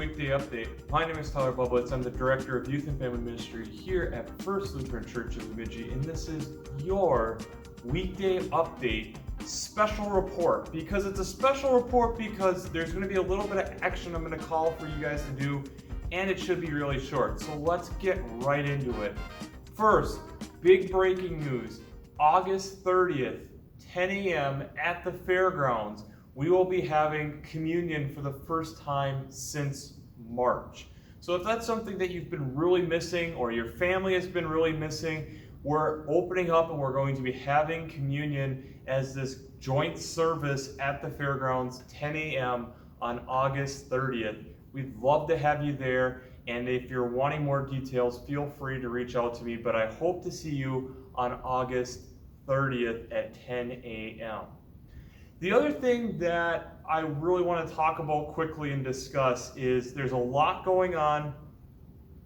weekday update. My name is Tyler Bublitz. I'm the Director of Youth and Family Ministry here at First Lutheran Church of Bemidji, and this is your weekday update special report. Because it's a special report because there's going to be a little bit of action I'm going to call for you guys to do, and it should be really short. So let's get right into it. First, big breaking news. August 30th, 10 a.m. at the fairgrounds. We will be having communion for the first time since March. So if that's something that you've been really missing or your family has been really missing, we're opening up and we're going to be having communion as this joint service at the fairgrounds, 10 a.m. on August 30th. We'd love to have you there, and if you're wanting more details, feel free to reach out to me, but I hope to see you on August 30th at 10 a.m. The other thing that I really want to talk about quickly and discuss is there's a lot going on.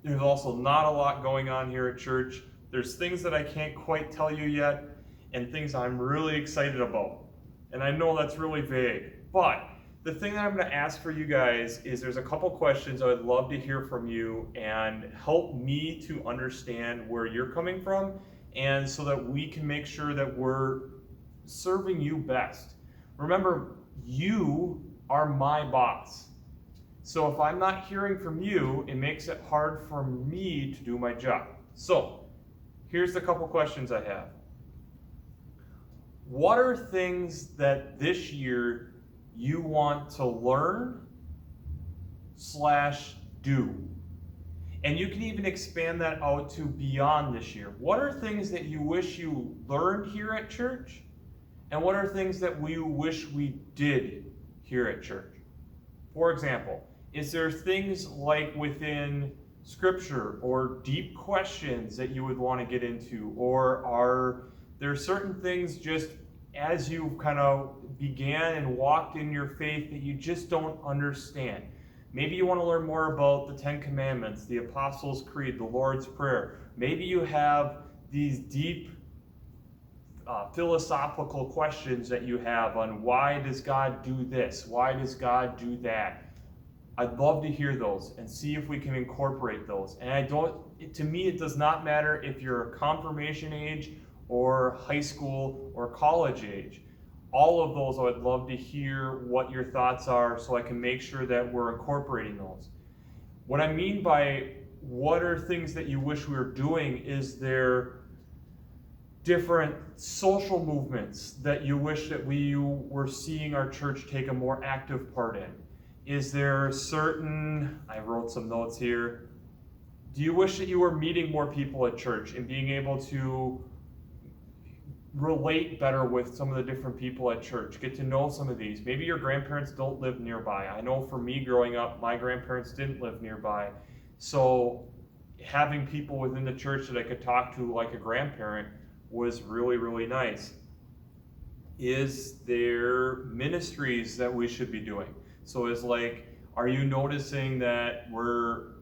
There's also not a lot going on here at church. There's things that I can't quite tell you yet and things I'm really excited about. And I know that's really vague, but the thing that I'm going to ask for you guys is there's a couple questions I would love to hear from you and help me to understand where you're coming from, and so that we can make sure that we're serving you best. Remember, you are my boss. So if I'm not hearing from you, it makes it hard for me to do my job. So here's the couple questions I have. What are things that this year you want to learn/do? And you can even expand that out to beyond this year. What are things that you wish you learned here at church? And what are things that we wish we did here at church? For example, is there things like within Scripture or deep questions that you would want to get into? Or are there certain things just as you kind of began and walked in your faith that you just don't understand? Maybe you want to learn more about the Ten Commandments, the Apostles' Creed, the Lord's Prayer. Maybe you have these deep philosophical questions that you have on why does God do this? Why does God do that? I'd love to hear those and see if we can incorporate those. And to me, it does not matter if you're confirmation age or high school or college age. All of those, I would love to hear what your thoughts are so I can make sure that we're incorporating those. What I mean by what are things that you wish we were doing is there different social movements that you wish that we were seeing our church take a more active part in? Is there certain, I wrote some notes here, do you wish that you were meeting more people at church and being able to relate better with some of the different people at church, get to know some of these? Maybe your grandparents don't live nearby. I know for me growing up, my grandparents didn't live nearby. So having people within the church that I could talk to like a grandparent was really, really nice. Is there ministries that we should be doing? So it's like, are you noticing that we're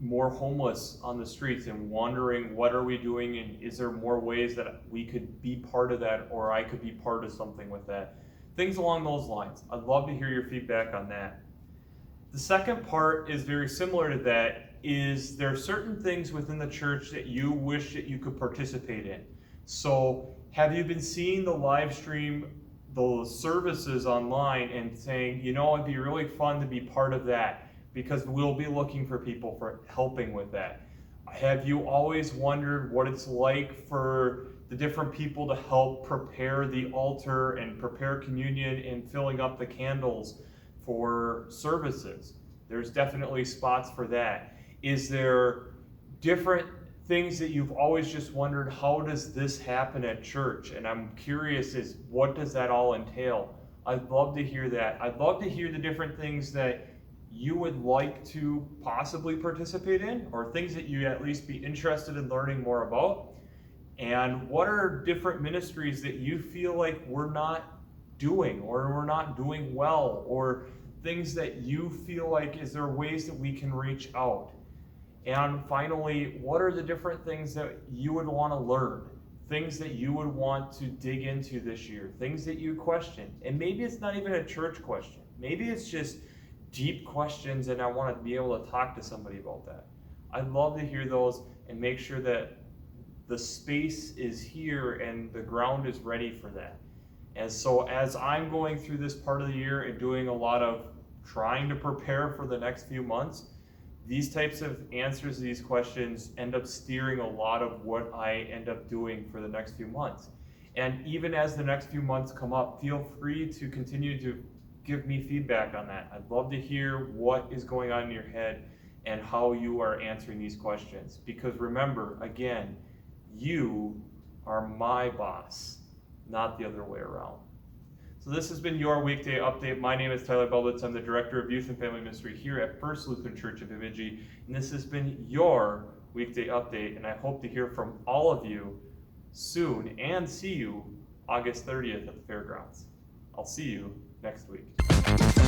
more homeless on the streets and wondering what are we doing, and is there more ways that we could be part of that, or I could be part of something with that? Things along those lines. I'd love to hear your feedback on that. The second part is very similar to that. Is there certain things within the church that you wish that you could participate in? So have you been seeing the live stream, those services online, and saying, you know, it'd be really fun to be part of that because we'll be looking for people for helping with that? Have you always wondered what it's like for the different people to help prepare the altar and prepare communion and filling up the candles for services? There's definitely spots for that. Is there different things that you've always just wondered, how does this happen at church? And I'm curious, is what does that all entail? I'd love to hear that. I'd love to hear the different things that you would like to possibly participate in, or things that you at least be interested in learning more about. And what are different ministries that you feel like we're not doing, or we're not doing well, or things that you feel like, is there ways that we can reach out? And finally, what are the different things that you would want to learn? Things that you would want to dig into this year, things that you question. And maybe it's not even a church question. Maybe it's just deep questions and I want to be able to talk to somebody about that. I'd love to hear those and make sure that the space is here and the ground is ready for that. And so as I'm going through this part of the year and doing a lot of trying to prepare for the next few months, these types of answers to these questions end up steering a lot of what I end up doing for the next few months. And even as the next few months come up, feel free to continue to give me feedback on that. I'd love to hear what is going on in your head and how you are answering these questions. Because remember, again, you are my boss, not the other way around. So this has been your Weekday Update. My name is Tyler Belbitz. I'm the Director of Youth and Family Ministry here at First Lutheran Church of Bemidji. And this has been your Weekday Update. And I hope to hear from all of you soon and see you August 30th at the fairgrounds. I'll see you next week.